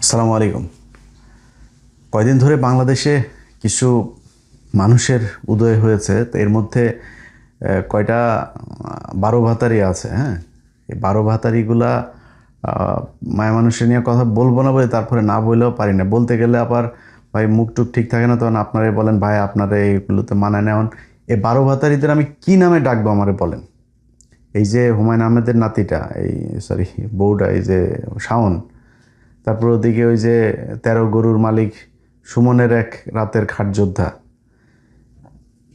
আসসালামু আলাইকুম। কয়দিন ধরে বাংলাদেশে কিছু মানুষের উদয় হয়েছে, তো এর মধ্যে কয়টা 12 ভাতারি আছে। হ্যাঁ, এই 12 ভাতারিগুলা মায়া মানুষের নিয়ে কথা বলবো না বলে তারপরে না বললেও পারি না। বলতে গেলে আবার ভাই মুখ টুক ঠিক থাকে না, তখন আপনারাই বলেন ভাই আপনারা এইগুলোতে মানায় নেওয়ান। এই 12 ভাতারিদের আমি কি নামে ডাকবো আমারে বলেন? এই যে হুমায়ুন আহমেদের নাতিটা, এই সরি বউটা, এই যে শাওন, তারপর ওদিকে ওই যে 13 গরুর মালিক সুমনের এক রাতের খাট যোদ্ধা,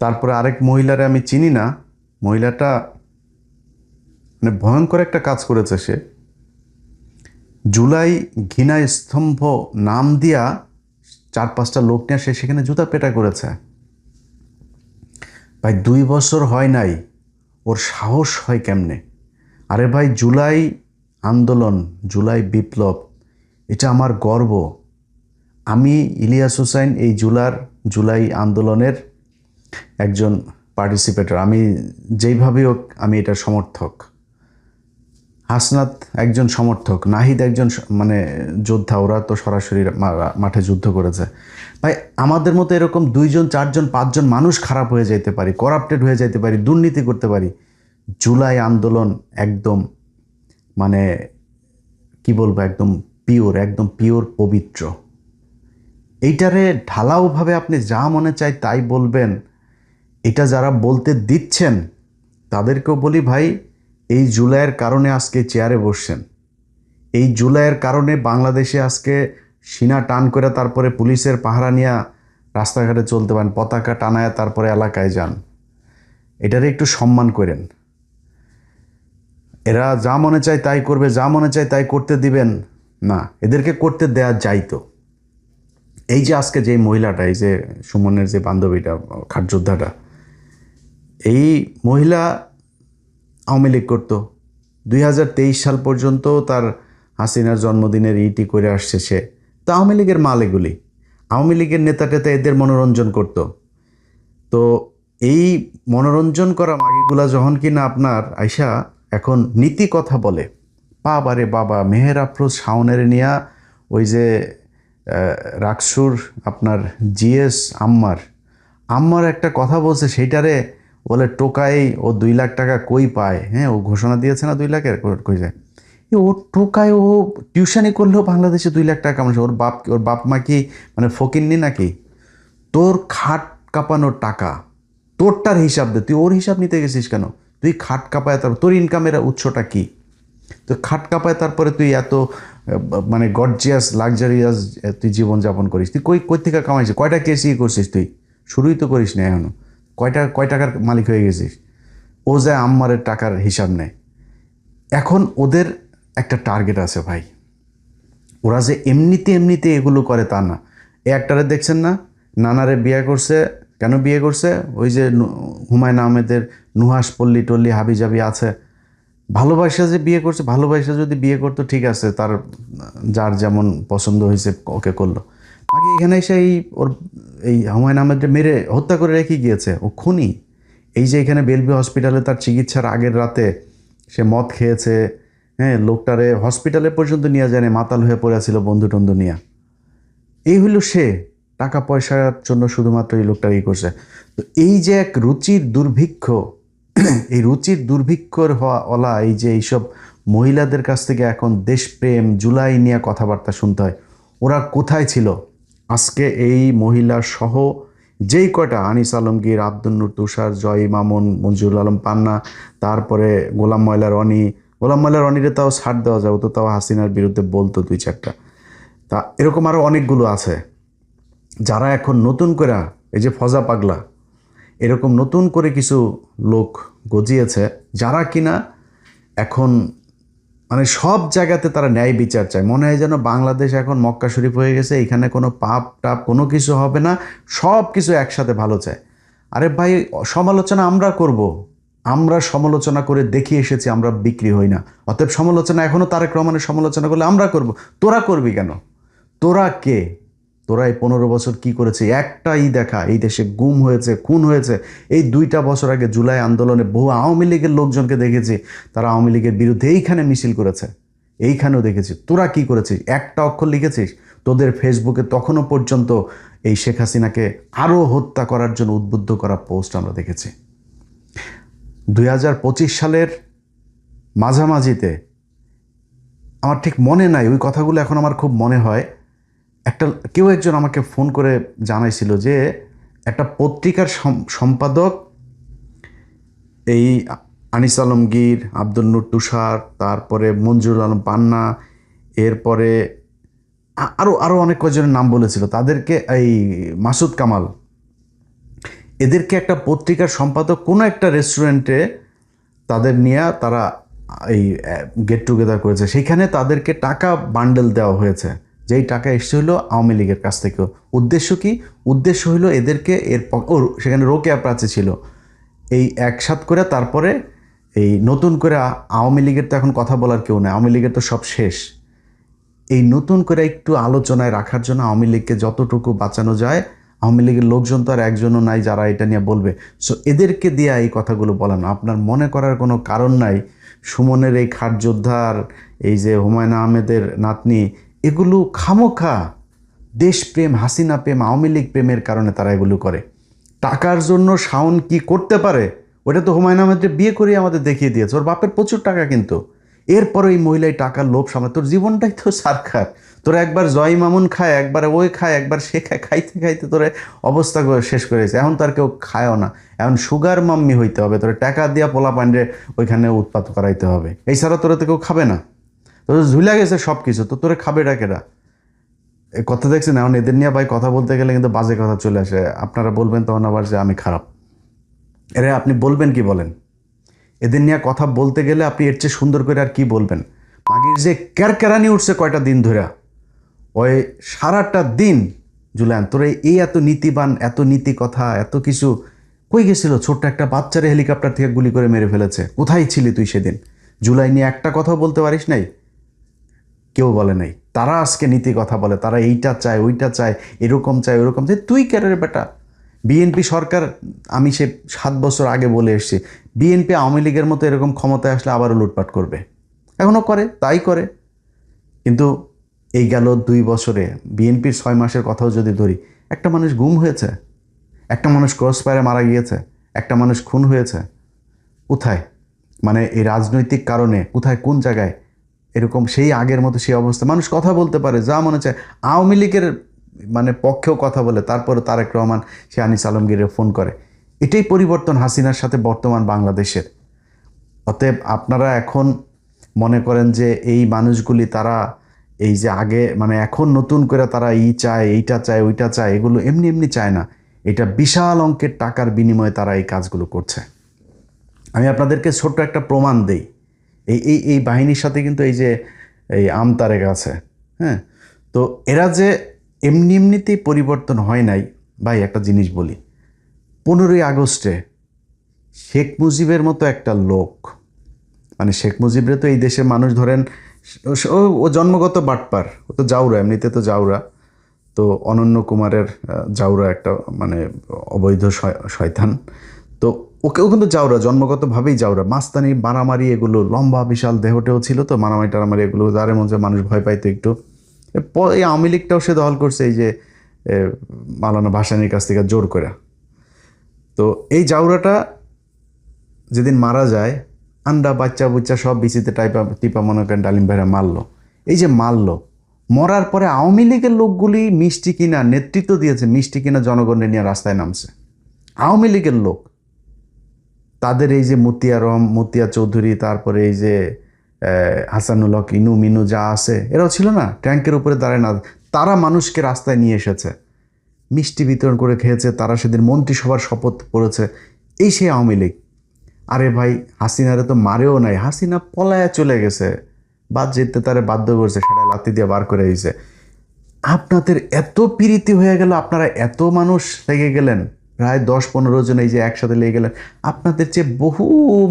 তারপরে আরেক মহিলারে আমি চিনি না। মহিলাটা মানে ভয়ঙ্কর একটা কাজ করেছে। সে জুলাই ঘৃণা স্তম্ভ নাম দিয়া 4-5টা লোক নিয়ে সে সেখানে জুতা পেটা করেছে। ভাই 2 বছর হয় নাই, ওর সাহস হয় কেমনে? আরে ভাই, জুলাই আন্দোলন, জুলাই বিপ্লব, এটা আমার গর্ব। আমি ইলিয়াস হোসাইন এই জুলাই আন্দোলনের একজন পার্টিসিপেটর। আমি যেইভাবেই হোক আমি এটার সমর্থক। হাসনাত একজন সমর্থক, নাহিদ একজন মানে যোদ্ধা। ওরা তো সরাসরি মাঠে যুদ্ধ করেছে। ভাই আমাদের মতো এরকম 2জন 4জন 5জন মানুষ খারাপ হয়ে যাইতে পারি, করাপ্টেড হয়ে যাইতে পারি, দুর্নীতি করতে পারি। জুলাই আন্দোলন একদম মানে কি বলবো, একদম পিওর পবিত্র। এইটারে ঢালাওভাবে আপনি যা মনে চায় তাই বলবেন। এটা যারা বলতে দিচ্ছেন তাদেরকেও বলি ভাই, এই জুলাইয়ের কারণে আজকে চেয়ারে বসছেন। এই জুলাইয়ের কারণে বাংলাদেশে আজকে সিনা টান করে তারপরে পুলিশের পাহারা নিয়ে রাস্তাঘাটে চলতে পারেন, পতাকা টানায় তারপরে এলাকায় যান। এটারে একটু সম্মান করেন। এরা যা মনে চায় তাই করবে, যা মনে চায় তাই করতে দিবেন না। এদেরকে করতে দেয়া যাইতো। এই যে আজকে যে মহিলাটা, এই যে সুমনের যে বান্ধবীটা, খাটযোদ্ধাটা, এই মহিলা আওয়ামী লীগ করতো। 2023 সাল পর্যন্ত তার হাসিনার জন্মদিনের ইটি করে আসছে সে। তো আওয়ামী লীগের মাল এগুলি, আওয়ামী লীগের নেতা টেতা এদের মনোরঞ্জন করত। তো এই মনোরঞ্জন করা মাগিগুলা যখন কিনা আপনার আইসা এখন নীতি কথা বলে, বাবারে বাবা, মেহের আফরোজ শাওনের নিয়া ওই যে রাকসুর আপনার জিএস আম্মার একটা কথা বলছে, সেইটারে বলে টোকাই ও 2 লাখ টাকা কই পায়। হ্যাঁ, ও ঘোষণা দিয়েছে না 2 লাখের, কই যায় ও টোকায়? ও টিউশনি করলেও বাংলাদেশে 2 লাখ টাকা কামাচ্ছে। ওর বাপ মা কি মানে ফকিন্নি নাকি? তোর খাট কাঁপানোর টাকা, তোরটার হিসাব দে। তুই ওর হিসাব নিতে গেছিস কেন? তুই খাট কাঁপায়, তারপর তোর ইনকামের উৎসটা কি? তো খাট কাঁপায় তারপরে তুই এত মানে গর্জিয়াস লাক্সারিয়াস তুই জীবনযাপন করিস। তুই কই থেকে কামাইছিস? কয়টা কেসি করছিস? তুই শুরুই তো করিস না এখনো। কয় টাকার মালিক হয়ে গেছিস? ও যায় আম্মারের টাকার হিসাব নেয়। এখন ওদের একটা টার্গেট আছে ভাই। ওরা যে এমনিতে এগুলো করে তা না। এই একটারে দেখছেন না, নানারে বিয়ে করছে। কেন বিয়ে করছে? ওই যে হুমায়ুন আহমেদের নুহাস পল্লী টল্লি হাবিজাবি আছে, ভালোবাসা যে বিয়ে করছে। ভালোবাসা যদি বিয়ে করতো ঠিক আছে, তার যার যেমন পছন্দ হয়েছে ওকে করলো। আগে এখানে এসে এই হুমায়ুন আহমেদকে মেরে হত্যা করে রেখে গিয়েছে। ও খুনি। এই যে এখানে বেলভি হসপিটালে তার চিকিৎসার আগের রাতে সে মদ খেয়েছে। হ্যাঁ, লোকটারে হসপিটালে পর্যন্ত নিয়ে যায়নি, মাতাল হয়ে পড়েছিল বন্ধু টন্ধু নিয়ে। এই হইল সে টাকা পয়সার জন্য শুধুমাত্র এই লোকটা করছে। তো এই যে এক রুচির দুর্ভিক্ষ, এই রুচির দুর্ভিক্ষর হওয়া এই যে এইসব মহিলাদের কাছ থেকে এখন দেশপ্রেম জুলাই নিয়ে কথাবার্তা শুনতে হয়। ওরা কোথায় ছিল? আজকে এই মহিলা সহ যেই কয়টা, আনিস আলমগীর, আব্দুল নূর তুষার, জয় মামুন, মঞ্জুরুল আলম পান্না, তারপরে গোলাম ময়লা রনিরে তাও ছাড় দেওয়া যাবে, তো তাও হাসিনার বিরুদ্ধে বলতো 2-4টা। তা এরকম আরও অনেকগুলো আছে যারা এখন নতুন করে, এই যে ফজা পাগলা, এরকম নতুন করে কিছু লোক গজিয়েছে, যারা কিনা এখন মানে সব জায়গাতে তারা ন্যায় বিচার চায়। মনে হয় যেন বাংলাদেশ এখন মক্কা শরীফ হয়ে গেছে, এখানে কোনো পাপ টাপ কোনো কিছু হবে না, সব কিছু একসাথে ভালো চায়। আরে ভাই, সমালোচনা আমরা করব, আমরা সমালোচনা করে দেখিয়ে এসেছি আমরা বিক্রি হই না। অতএব সমালোচনা এখনও তারেক রহমানের সমালোচনা করলে আমরা করব। তোরা করবি কেন? তোরা কে? তোরা এই 15 বছর কি করেছে? একটাই দেখা, এই দেশে গুম হয়েছে, খুন হয়েছে। এই 2টা বছর আগে জুলাই আন্দোলনে বহু আওয়ামী লীগের লোকজনকে দেখেছি, তারা আওয়ামী লীগের বিরুদ্ধে এইখানে মিছিল করেছে। এইখানেও দেখেছি। তোরা কি করেছিস? একটা অক্ষর লিখেছিস? তোদের ফেসবুকে তখনও পর্যন্ত এই শেখ হাসিনাকে আরও হত্যা করার জন্য উদ্বুদ্ধ করা পোস্ট আমরা দেখেছি। 2025 সালের মাঝামাঝিতে, আমার ঠিক মনে নাই ওই কথাগুলো, এখন আমার খুব মনে হয়, কেউ একজন আমাকে ফোন করে জানাইছিল যে একটা পত্রিকার সম্পাদক এই আনিস আলমগীর, আব্দুল নূর তুষার, তারপরে মঞ্জুরুল আলম পান্না, এরপরে আরও অনেক কয়েকজনের নাম বলেছিল, তাদেরকে এই মাসুদ কামাল, এদেরকে একটা পত্রিকার সম্পাদক কোনো একটা রেস্টুরেন্টে তাদের নিয়ে তারা এই গেট টুগেদার করেছে। সেইখানে তাদেরকে টাকা বান্ডেল দেওয়া হয়েছে, যেই টাকা এসছে হলো আওয়ামী লীগের কাছ থেকেও। উদ্দেশ্য কি? উদ্দেশ্য হলো এদেরকে সেখানে রোকেয়া প্রাচী ছিল, এই একসাথ করে তারপরে এই নতুন করে আওয়ামী লীগের তো এখন কথা বলার কেউ নেই, আওয়ামী লীগের তো সব শেষ। এই নতুন করে একটু আলোচনায় রাখার জন্য আওয়ামী লীগকে যতটুকু বাঁচানো যায়, আওয়ামী লীগের লোকজন তো আর একজনও নাই যারা এটা নিয়ে বলবে। সো এদেরকে দিয়ে এই কথাগুলো বলানো, আপনার মনে করার কোনো কারণ নাই সুমনের এই খাট যোদ্ধার, এই যে হুমায়ুন আহমেদের নাতনি, এগুলো খামোখা দেশপ্রেম, হাসিনা প্রেম, আওয়ামী লীগ প্রেমের কারণে তারা এগুলো করে। টাকার জন্য শাওন কি করতে পারে ওটা তো হুমায়ুন আহমেদের বিয়ে করে আমাদের দেখিয়ে দিয়েছে। ওর বাপের প্রচুর টাকা, কিন্তু এরপরে এই মহিলাই টাকার লোভ সামনে। তোর জীবনটাই তো সারখার। তোরা একবার জয় মামুন খায়, একবার ওই খায়, একবার সে খায়, খাইতে খাইতে তোরে অবস্থা শেষ করেছে। এখন তার কেউ খায়ও না, এখন সুগার মাম্মি হইতে হবে, তোরা টাকা দিয়া পোলা পান্ডে ওইখানে উৎপাত করাইতে হবে। এছাড়া তোরা তো কেউ খাবে না, তোর ঝুলে গেছে সব কিছু, তো তোরে খাবে ডাকেরা। এই কথা দেখছেন? এখন এদের নিয়ে ভাই কথা বলতে গেলে কিন্তু বাজে কথা চলে আসে। আপনারা বলবেন তখন আবার যে আমি খারাপ। এরে আপনি বলবেন কি বলেন? এদের নিয়ে কথা বলতে গেলে আপনি এর চেয়ে সুন্দর করে আর কি বলবেন? মাগির যে ক্যারকেরানি উঠছে কয়টা দিন ধরে, ওই সারাটা দিন জুলাইন তোর এই এত নীতিবান, এত নীতি কথা, এত কিছু কই গেছিল? ছোট্ট একটা বাচ্চারে হেলিকপ্টার থেকে গুলি করে মেরে ফেলেছে। কোথায় ছিলি তুই সেদিন? জুলাই নিয়ে একটা কথাও বলতে পারিস নাই? কেউ বলে নাই। তারা আজকে নীতি কথা বলে, তারা এইটা চায়, ওইটা চায়, এরকম চায়, ওরকম চায়। তুই ক্যারের বেটা, বিএনপি সরকার, আমি সে 7 বছর আগে বলে এসেছি, বিএনপি আওয়ামী লীগের মতো এরকম ক্ষমতায় আসলে আবারও লুটপাট করবে। এখনও করে, তাই করে। কিন্তু এই গেল 2 বছরে বিএনপির 6 মাসের কথাও যদি ধরি, একটা মানুষ গুম হয়েছে, একটা মানুষ ক্রস ফায়ারে মারা গিয়েছে, একটা মানুষ খুন হয়েছে। কোথায়? মানে এই রাজনৈতিক কারণে কোথায়, কোন জায়গায় এরকম সেই আগের মতো সেই অবস্থা? মানুষ কথা বলতে পারে যা মনে চায়, আওয়ামী লীগের মানে পক্ষেও কথা বলে, তারপরে তারেক রহমান সে আনিস আলমগীরের ফোন করে। এটাই পরিবর্তন হাসিনার সাথে বর্তমান বাংলাদেশের। অতএব আপনারা এখন মনে করেন যে এই মানুষগুলি তারা এই যে আগে মানে এখন নতুন করে তারা চায়, এইটা চায়, ওইটা চায়, এগুলো এমনি এমনি চায় না। এটা বিশাল অঙ্কের টাকার বিনিময়ে তারা এই কাজগুলো করছে। আমি আপনাদেরকে ছোট্ট একটা প্রমাণ দেই। এই বাহিনীর সাথে কিন্তু এই যে এই আমতারেক আছে, হ্যাঁ, তো এরা যে এমনিতেই পরিবর্তন হয় নাই ভাই। একটা জিনিস বলি, 15ই আগস্টে শেখ মুজিবের মতো একটা লোক, মানে শেখ মুজিবরে তো এই দেশের মানুষ ধরেন ও জন্মগত বাটপার, ও তো জাউরা, এমনিতে তো জাউরা, তো অনন্য কুমারের জাউরা একটা মানে অবৈধ শয়তান। তো ওকেও কিন্তু জাউরা, জন্মগতভাবেই জাউরা, মাস্তানি, মারামারি, এগুলো লম্বা বিশাল দেহটেও ছিল, তো মারামারি টারামারি এগুলো যারে মধ্যে মানুষ ভয় পাইতো একটু। এই আওয়ামী লীগটাও সে দখল করছে এই যে মাওলানা ভাসানীর কাছ থেকে জোর করে। তো এই জাউরাটা যেদিন মারা যায়, আন্ডা বাচ্চা বুচ্চা সব বিচিতে টিপা মনে করেন ডালিম ভাইরা মারলো। এই যে মারলো, মরার পরে আওয়ামী লীগের লোকগুলি মিষ্টি কিনা নেতৃত্ব দিয়েছে, মিষ্টি কিনা জনগণের নিয়ে রাস্তায় নামছে। আওয়ামী লীগের লোক, তাদের এই যে মতিয়া চৌধুরী, তারপরে এই যে হাসানুল হক, ইনু মিনু যা আছে, এরাও ছিল না ট্যাঙ্কের উপরে দাঁড়ায় না, তারা মানুষকে রাস্তায় নিয়ে এসেছে, মিষ্টি বিতরণ করে খেয়েছে, তারা সেদিন মন্ত্রিসভার শপথ পড়েছে। এই সেই আওয়ামী লীগ। আরে ভাই, হাসিনারে তো মারেও নাই, হাসিনা পলায়া চলে গেছে, বাদ যেতে তারে বাধ্য করছে, সেটা লাথি দিয়ে বার করে দিয়েছে। আপনাদের এত প্রীতি হয়ে গেল, আপনারা এত মানুষ লেগে গেলেন, প্রায় 10-15 জন এই যে একসাথে লেগে গেলেন। আপনাদের চেয়ে বহু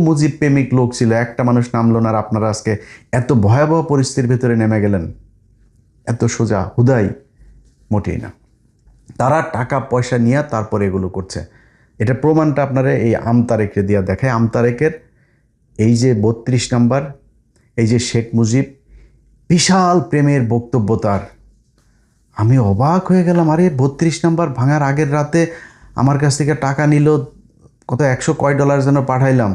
মুজিব প্রেমিক লোক ছিল, একটা মানুষ নামলো না, আর আপনারা আজকে এত ভয়াবহ পরিস্থিতির ভেতরে নেমে গেলেন। এত সোজা হুদাই মোটেই না। তারা টাকা পয়সা নিয়ে তারপরে এগুলো করছে। এটা প্রমাণটা আপনারা এই আমতারেককে দিয়ে দেখায়। আমতারেকের এই যে 32 নাম্বার, এই যে শেখ মুজিব, বিশাল প্রেমের বক্তব্য তার। আমি অবাক হয়ে গেলাম, আরে 32 নাম্বার ভাঙার আগের রাতে আমার কাছ থেকে টাকা নিল, কত 100 কয় ডলার যেন পাঠাইলাম।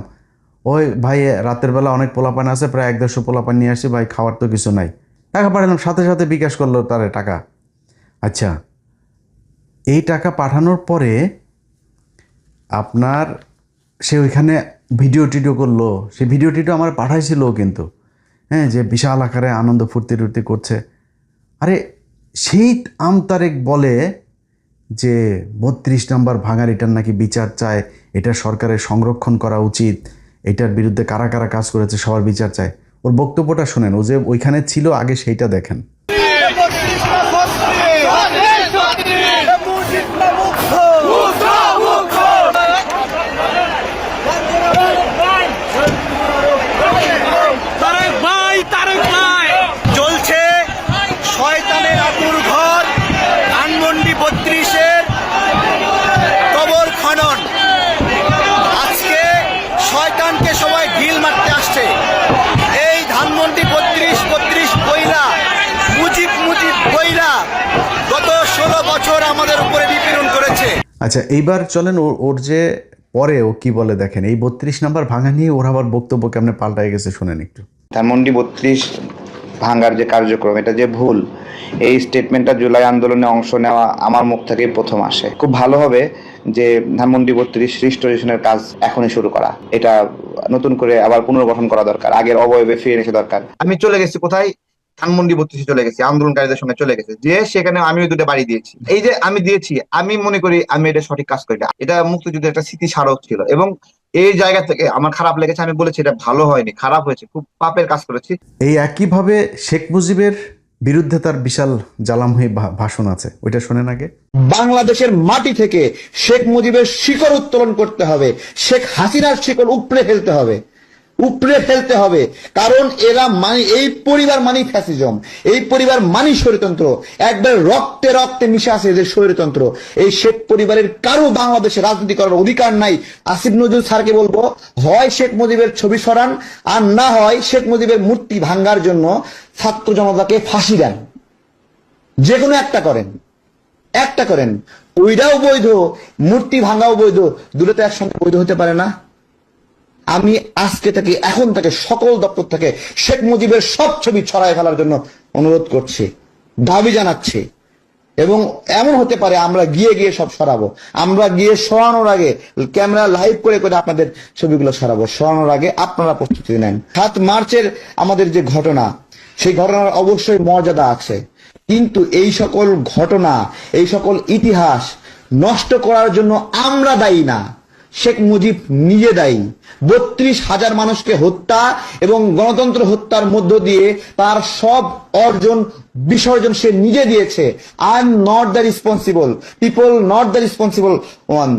ওই ভাই রাতের বেলা অনেক পোলাপান আছে, প্রায় 150 পোলাপান নিয়ে আসছি ভাই, খাওয়ার তো কিছু নাই, টাকা পাঠালাম, সাথে সাথে বিকাশ করলো তারে টাকা। আচ্ছা, এই টাকা পাঠানোর পরে আপনার সে ওইখানে ভিডিও টিডিও করলো, সে ভিডিও টিডিও আমার পাঠাইছিল কিন্তু, হ্যাঁ, যে বিশাল আকারে আনন্দ ফুর্তি টুর্তি করছে। আরে সেই আমতারেক বলে যে 32 নাম্বার ভাঙার এটার নাকি বিচার চায়, এটা সরকারের সংরক্ষণ করা উচিত, এটার বিরুদ্ধে কারা কারা কাজ করেছে সবার বিচার চায়। ওর বক্তব্যটা শোনেন, ও যে ওইখানে ছিল আগে সেইটা দেখেন। চলছে শয়তানের আতুর ঘর ধানমন্ডি 32-এর কবর খনন। আজকে শয়তানকে সবাই ঢিল মারতে আসছে। এই ধানমন্ডি 32 বইরা মুজিব বইরা গত 16 বছর আমাদের উপরে নিপীড়ন করেছে। আচ্ছা, এইবার চলেন ওর যে পরে ও কি বলে দেখেন। এই 32 নাম্বার ভাঙা নিয়ে ওর আবার বক্তব্য কেমনে পাল্টায় গেছে শোনেন একটু। ধানমন্ডি 32 ভাঙ্গার যে কার্যক্রম, এটা যে ভুল, এই স্টেটমেন্টটা জুলাই আন্দোলনে অংশ নেওয়া আমার মুখ থেকেই প্রথম আসে। খুব ভালো হবে যে ধানমন্ডি 32 রিস্টোরেশনের কাজ এখনই শুরু করা, এটা নতুন করে আবার পুনর্গঠন করা দরকার, আগের অবয়বে ফিরে এসে দরকার। আমি চলে গেছি কোথায়, ধানমন্ডি 32 চলে গেছি, আন্দোলনকারীদের সঙ্গে চলে গেছে, যে সেখানে আমিও দুটো বাড়ি দিয়েছি। এই যে আমি দিয়েছি, আমি মনে করি আমি এটা সঠিক কাজ করি না, এটা মুক্তিযুদ্ধের একটা স্মৃতি স্মারক ছিল, এবং এই জায়গা থেকে আমার খারাপ লেগেছে। আমি বলেছি এটা ভালো হয়নি, খারাপ হয়েছে, খুব পাপের কাজ করেছি। এই একইভাবে শেখ মুজিবের বিরুদ্ধে তার বিশাল জ্বালাময়ী ভাষণ আছে, ওইটা শোনেন আগে। বাংলাদেশের মাটি থেকে শেখ মুজিবের শিকড় উত্তোলন করতে হবে, শেখ হাসিনার শিকড় উপড়ে ফেলতে হবে, উপড়ে ফেলতে হবে। কারণ এরা এই পরিবার মানি ফ্যাসিজম, এই পরিবার মানি স্বৈরতন্ত্র, একবার রক্তে রক্তে মিশে আছে এদের স্বৈরতন্ত্র। এই শেখ পরিবারের কারো বাংলাদেশে রাজনীতি করার অধিকার নাই। আসিফ নজরুল স্যারকে বলবো, হয় শেখ মুজিবের ছবি সরান, আর না হয় শেখ মুজিবের মূর্তি ভাঙ্গার জন্য ছাত্র জনতাকে ফাঁসি দেন, যে কোনো একটা করেন, একটা করেন। ওইটাও বৈধ, মূর্তি ভাঙ্গাও বৈধ, দুটো তো একসঙ্গে বৈধ হতে পারে না। আমি আজকে থেকে এখন থেকে সকল দপ্তর থেকে শেখ মুজিবের সব ছবি ছড়ায় ফেলার জন্য অনুরোধ করছি, দাবি জানাচ্ছি। এবং এমন হতে পারে আমরা গিয়ে সব সরাবো, আমরা গিয়ে সরানোর আগে ক্যামেরা লাইভ করে করে আপনাদের ছবিগুলো সরাবো। সরানোর আগে আপনারা প্রস্তুতি নেন। 7 মার্চের আমাদের যে ঘটনা, সেই ঘটনার অবশ্যই মর্যাদা আছে, কিন্তু এই সকল ঘটনা, এই সকল ইতিহাস নষ্ট করার জন্য আমরা দায়ী না, শেখ মুজিব নিজে দায়ী। 32,000 মানুষকে হত্যা এবং গণতন্ত্র হত্যার মধ্য দিয়ে তার সব অর্জন বিসর্জন সে নিজে দিয়েছে। I am not the responsible, people not the responsible one.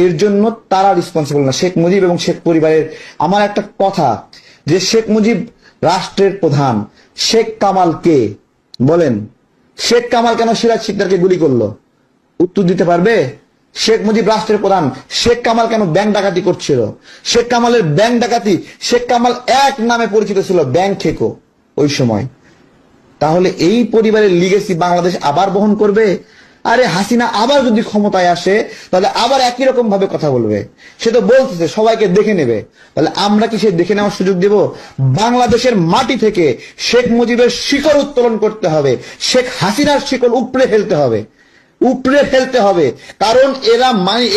এর জন্য তারা রেসপন্সিবল না, শেখ মুজিব এবং শেখ পরিবারের। আমার একটা কথা, যে শেখ মুজিব রাষ্ট্রের প্রধান, শেখ কামাল কে বলেন? শেখ কামাল কেন সিরাজ শিকদারকে গুলি করলো? উত্তর দিতে পারবে? শেখ মুজিব রাষ্ট্রের প্রধান, শেখ কামাল কেন ব্যাংক ডাকাতি করছিল? শেখ কামালের ব্যাংক ডাকাতি, শেখ কামাল এক নামে পরিচিত ছিল, ব্যাংক ঠেকো ওই সময়। তাহলে এই পরিবারের লিগেসি বাংলাদেশ আবার বহন করবে? আরে হাসিনা আবার যদি ক্ষমতায় আসে তাহলে আবার একই রকম ভাবে কথা বলবে। সে তো বলতেছে সবাইকে দেখে নেবে, তাহলে আমরা কি সে দেখে নেওয়ার সুযোগ দেব? বাংলাদেশের মাটি থেকে শেখ মুজিবের শিকড় উত্তোলন করতে হবে, শেখ হাসিনার শিকড় উপড়ে ফেলতে হবে, উপড়ে ফেলতে হবে। কারণ এরা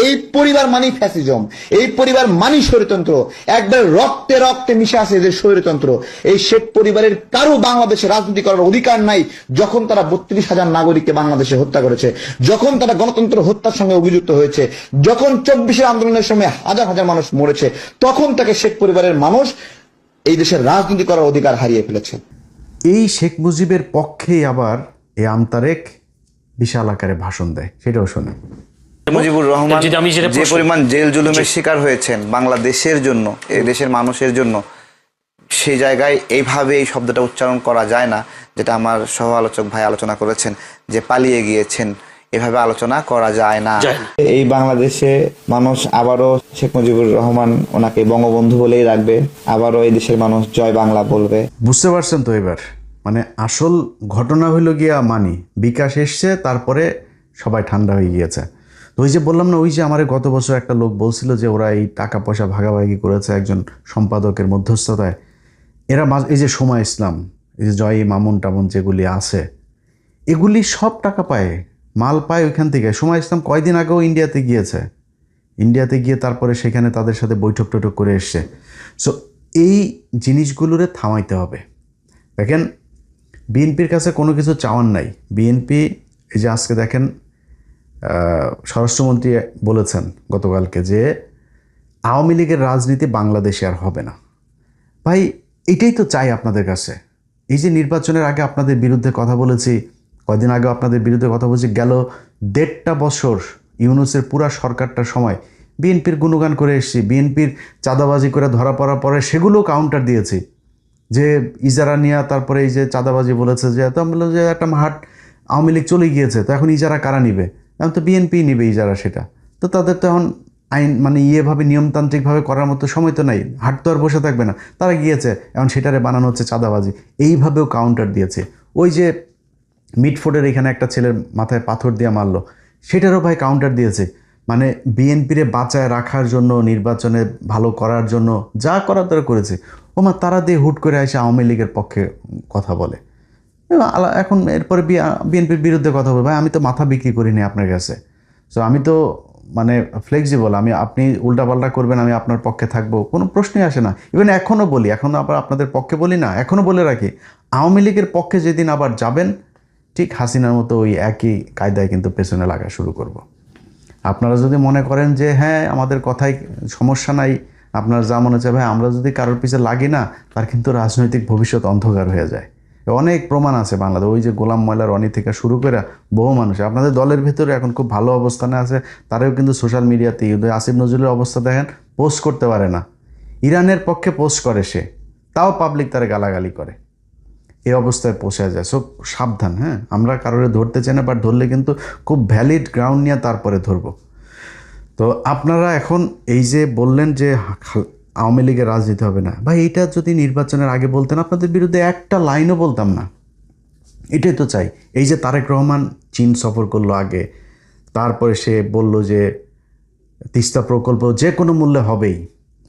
এই পরিবার মানি ফ্যাসিজম, এই পরিবার মানি স্বৈরতন্ত্র, একবার রক্তে রক্তে মিশে আছে এদের স্বৈরতন্ত্র। এই শেখ পরিবারের কারো বাংলাদেশে রাজনীতি করার অধিকার নাই। যখন তারা 32,000 নাগরিককে বাংলাদেশে হত্যা করেছে, যখন তারা গণতন্ত্র হত্যার সঙ্গে অভিযুক্ত হয়েছে, যখন 24 আন্দোলনের সময় হাজার হাজার মানুষ মরেছে, তখন তাকে শেখ পরিবারের মানুষ এই দেশের রাজনীতি করার অধিকার হারিয়ে ফেলেছে। এই শেখ মুজিবের পক্ষেই আবার এই আমতারেক বিশাল আকারে ভাষণ দেয়, সেটাও শোনেন। মুজিবুর রহমান যে পরিমাণ জেল জুলুমের শিকার হয়েছেন বাংলাদেশের জন্য, এই দেশের মানুষের জন্য, সেই জায়গায় এইভাবে এই শব্দটা উচ্চারণ করা যায় না, যেটা আমার সহ আলোচক ভাই আলোচনা করেছেন, যে পালিয়ে গিয়েছেন, এভাবে আলোচনা করা যায় না। এই বাংলাদেশে মানুষ আবারও শেখ মুজিবুর রহমান ওনাকে বঙ্গবন্ধু বলেই রাখবে, আবারও এই দেশের মানুষ জয় বাংলা বলবে। বুঝতে পারছেন তো? এবার মানে আসল ঘটনা হইল গিয়া মানি বিকাশ এসছে, তারপরে সবাই ঠান্ডা হয়ে গিয়েছে। তো ওই যে বললাম না, ওই যে আমার গত বছর একটা লোক বলছিল যে ওরা এই টাকা পয়সা ভাগাভাগি করেছে একজন সম্পাদকের মধ্যস্থতায়। এরা এই যে সময় ইসলাম, এই যে জয় মামুন টামুন যেগুলি আছে, এগুলি সব টাকা পায়, মাল পায় ওইখান থেকে। সময় ইসলাম কয়দিন আগেও ইন্ডিয়াতে গিয়েছে, ইন্ডিয়াতে গিয়ে তারপরে সেখানে তাদের সাথে বৈঠক টৈঠক করে এসছে। সো এই জিনিসগুলোরে থামাইতে হবে। দেখেন, বিএনপির কাছে কোনো কিছু চাওয়ার নাই। বিএনপি এই যে আজকে দেখেন স্বরাষ্ট্রমন্ত্রী বলেছেন গতকালকে যে আওয়ামী লীগের রাজনীতি বাংলাদেশে আর হবে না। ভাই, এটাই তো চাই আপনাদের কাছে। এই যে নির্বাচনের আগে আপনাদের বিরুদ্ধে কথা বলেছি, কয়দিন আগে আপনাদের বিরুদ্ধে কথা বলছি, গেল 1.5 বছর ইউনূসের পুরা সরকারটার সময় বিএনপির গুণগান করে এসেছি, বিএনপির চাঁদাবাজি করে ধরা পড়ার পরে সেগুলো কাউন্টার দিয়েছি, যে ইজারা নিয়ে তারপরে এই যে চাঁদাবাজি বলেছে, যে তো আমি বললাম যে একটা হাট আওয়ামী লীগ চলে গিয়েছে, তো এখন ইজারা কারা নিবে? এখন তো বিএনপি নিবে ইজারা, সেটা তো তাদের তো এখন আইন মানে ইয়েভাবে নিয়মতান্ত্রিকভাবে করার মতো সময় তো নাই, হাট তো আর বসে থাকবে না, তারা গিয়েছে, এখন সেটারে বানানো হচ্ছে চাঁদাবাজি। এইভাবেও কাউন্টার দিয়েছে। ওই যে মিটফোর্ডের এখানে একটা ছেলের মাথায় পাথর দিয়ে মারলো, সেটারও ভাই কাউন্টার দিয়েছে। মানে বিএনপিরে বাঁচায় রাখার জন্য, নির্বাচনে ভালো করার জন্য যা করার তারা করেছে। ওমা তারা দিয়ে হুট করে এসে আওয়ামী লীগের পক্ষে কথা বলে, এখন এরপরে বিএনপির বিরুদ্ধে কথা বলে। ভাই, আমি তো মাথা বিক্রি করিনি আপনার কাছে। সো আমি তো মানে ফ্লেক্সিবল, আপনি উল্টাপাল্টা করবেন, আমি আপনার পক্ষে থাকবো, কোনো প্রশ্নই আসে না। ইভেন এখনও বলি, এখনও আবার আপনাদের পক্ষে বলি না, এখনও বলে রাখি, আওয়ামী লীগের পক্ষে যেদিন আবার যাবেন, ঠিক হাসিনার মতো ওই একই কায়দায় কিন্তু পেছনে লাগা শুরু করব। আপনারা যদি মনে করেন যে হ্যাঁ আমাদের কথাই সমস্যা নাই, আপনার যা মনে চায়, ভাই আমরা যদি কারোর পিছে লাগি না, তার কিন্তু রাজনৈতিক ভবিষ্যৎ অন্ধকার হয়ে যায়। অনেক প্রমাণ আছে বাংলাদেশ, ওই যে গোলাম ময়লা রনি থেকে শুরু করে বহু মানুষ আপনাদের দলের ভেতরে এখন খুব ভালো অবস্থানে আছে, তারাও কিন্তু সোশ্যাল মিডিয়াতে আসিফ নজরুলের অবস্থা দেখেন, পোস্ট করতে পারে না, ইরানের পক্ষে পোস্ট করে সে, তাও পাবলিক তারা গালাগালি করে, এই অবস্থায় পৌঁছে যায়। সো সাবধান, হ্যাঁ, আমরা কারোরে ধরতে চাই না, বাট ধরলে কিন্তু খুব ভ্যালিড গ্রাউন্ড নিয়ে তারপরে ধরবো। তো আপনারা এখন এই যে বললেন যে আওয়ামী লীগের রাজনীতি হবে না, ভাই এইটা যদি নির্বাচনের আগে বলতেন, আপনাদের বিরুদ্ধে একটা লাইনও বলতাম না। এটাই তো চাই। এই যে তারেক রহমান চীন সফর করলো আগে, তারপরে সে বলল যে তিস্তা প্রকল্প যে কোনো মূল্যে হবেই।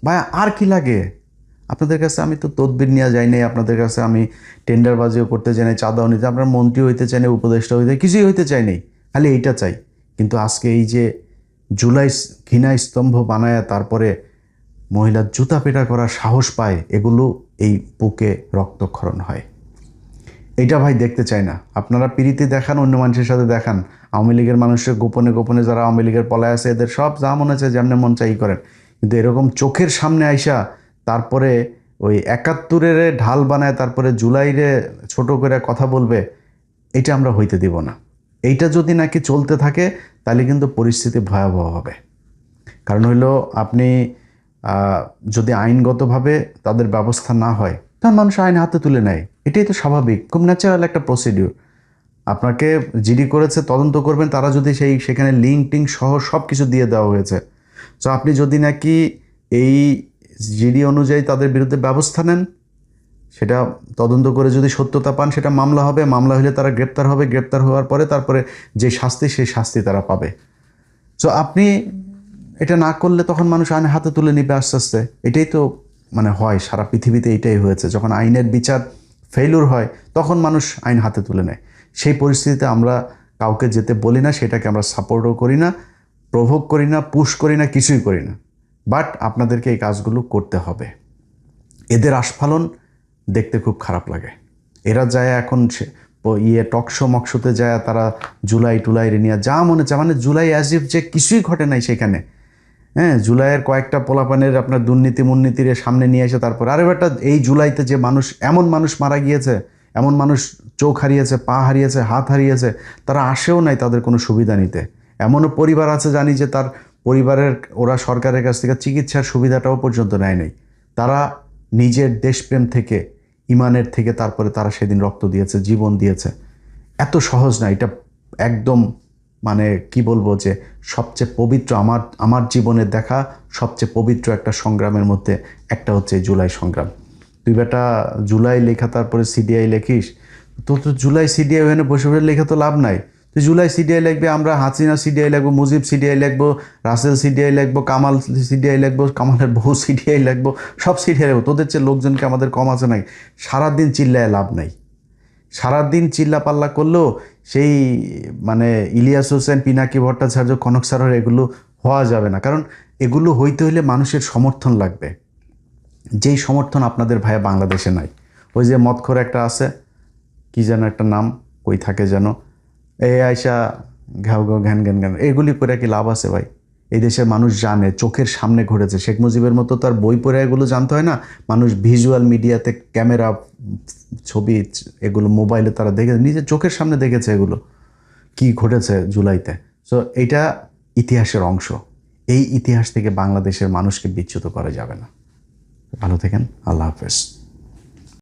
ভাই আর কি লাগে আপনাদের কাছে? আমি তো তদবির নিয়ে যাই নাই আপনাদের কাছে, আমি টেন্ডারবাজিও করতে চাই নাই, চাঁদাও নিতে, আপনার মন্ত্রী হইতে চাই নাই, উপদেষ্টা হইতে, কিছুই হইতে চাই নাই, খালি এইটা চাই। কিন্তু আজকে এই যে জুলাই ঘৃণা স্তম্ভ বানায় তারপরে মহিলার জুতা পেটা করার সাহস পায়, এগুলো এই বুকে রক্তক্ষরণ হয়। এইটা ভাই দেখতে চাই না। আপনারা প্রীতি দেখান, অন্য মানুষের সাথে দেখান, আওয়ামী লীগের মানুষের গোপনে গোপনে যারা আওয়ামী লীগের পলায় আছে, এদের সব যা মনে চায় যেমন মন চাই করেন, কিন্তু এরকম চোখের সামনে আইসা তারপরে ওই 71-এর ঢাল বানায় তারপরে জুলাইরে ছোট করে কথা বলবে, এটা আমরা হইতে দিব না। এইটা যদি নাকি চলতে থাকে তাহলে কিন্তু পরিস্থিতি ভয়াবহ হবে। কারণ হইলো আপনি যদি আইনগতভাবে তাদের ব্যবস্থা না হয়, তখন মানুষ আইন হাতে তুলে নেয়, এটাই তো স্বাভাবিক, খুব ন্যাচারাল একটা প্রসিডিউর। আপনাকে জিডি করেছে, তদন্ত করবেন, তারা যদি সেখানে লিঙ্ক টিঙ্ক সহ সব কিছু দিয়ে দেওয়া হয়েছে। তো আপনি যদি নাকি এই জিডি অনুযায়ী তাদের বিরুদ্ধে ব্যবস্থা নেন, সেটা তদন্ত করে যদি সত্যতা পান, সেটা মামলা হবে, মামলা হলে তারা গ্রেপ্তার হবে, গ্রেপ্তার হওয়ার পরে তারপরে যে শাস্তি, সেই শাস্তি তারা পাবে। সো আপনি এটা না করলে তখন মানুষ আইন হাতে তুলে নিবে আস্তে আস্তে। এটাই তো মানে হয় সারা পৃথিবীতে, এটাই হয়েছে। যখন আইনের বিচার ফেইলুর হয় তখন মানুষ আইন হাতে তুলে নেয়। সেই পরিস্থিতিতে আমরা কাউকে যেতে বলি না, সেটাকে আমরা সাপোর্টও করি না, প্রভোগ করি না, পুশ করি না, কিছুই করি না। বাট আপনাদেরকে এই কাজগুলো করতে হবে। এদের আস্ফালন দেখতে খুব খারাপ লাগে। এরা যায় এখন টকশো মকশোতে যায়, তারা জুলাই টুলাই নিয়ে যা মনে চায়, মানে জুলাই অ্যাজ ইফ যে কিছুই ঘটে নাই সেখানে। হ্যাঁ, জুলাইয়ের কয়েকটা পোলাপানের আপনার দুর্নীতি মুর্নীতির সামনে নিয়ে এসে তারপর আরে বেটা, এই জুলাইতে যে মানুষ, এমন মানুষ মারা গিয়েছে, এমন মানুষ চোখ হারিয়েছে, পা হারিয়েছে, হাত হারিয়েছে, তারা আসেও নাই তাদের কোনো সুবিধা নিতে। এমনও পরিবার আছে জানি যে তার পরিবারের ওরা সরকারের কাছ থেকে চিকিৎসার সুবিধাটাও পর্যন্ত নেয় নাই। তারা নিজের দেশপ্রেম থেকে, ইমানের থেকে তারপরে তারা সেদিন রক্ত দিয়েছে, জীবন দিয়েছে। এত সহজ না এটা, একদম মানে কি বলবো যে সবচেয়ে পবিত্র, আমার জীবনের দেখা সবচেয়ে পবিত্র একটা সংগ্রামের মধ্যে একটা হচ্ছে জুলাই সংগ্রাম। তুই বেটা জুলাই লেখা তারপরে সিডিআই লেখিস, তো জুলাই সিডিআই ওখানে বসে বসে লেখা তো লাভ নাই। তো জুলাই সিডিআই লিখবে, আমরা হাসিনা সিডিআই লিখবো, মুজিব সিডিআই লিখবো, রাসেল সিডিআই লিখবো, কামাল সিডিআই লিখবো, কামালের বহু সিডিআই লিখবো, সব সিডিআই লিখবো। তোদের চেয়ে লোকজনকে আমাদের কম আছে নাই? সারাদিন চিল্লায় লাভ নাই। সারাদিন চিল্লা পাল্লা করলেও সেই মানে ইলিয়াস হোসেন, পিনাকি ভট্টাচার্য, কনক সারর এগুলো হওয়া যাবে না। কারণ এগুলো হইতে হলে মানুষের সমর্থন লাগবে, যেই সমর্থন আপনাদের ভাইয়া বাংলাদেশে নাই। ওই যে মদখোর একটা আছে, কি যেন একটা নাম, কই থাকে যেন, এই আয়সা ঘাও ঘাও ঘ্যান ঘ্যান ঘ্যান, এগুলি করে কি লাভ আছে ভাই? এই দেশের মানুষ জানে, চোখের সামনে ঘটেছে। শেখ মুজিবের মতো তো আর বই পড়ে এগুলো জানতে হয় না। মানুষ ভিজুয়াল মিডিয়াতে, ক্যামেরা, ছবি, এগুলো মোবাইলে তারা দেখে, নিজের চোখের সামনে দেখেছে এগুলো কি ঘটেছে জুলাইতে। সো এটা ইতিহাসের অংশ। এই ইতিহাস থেকে বাংলাদেশের মানুষকে বিচ্যুত করা যাবে না। ভালো থাকেন, আল্লাহ হাফেজ।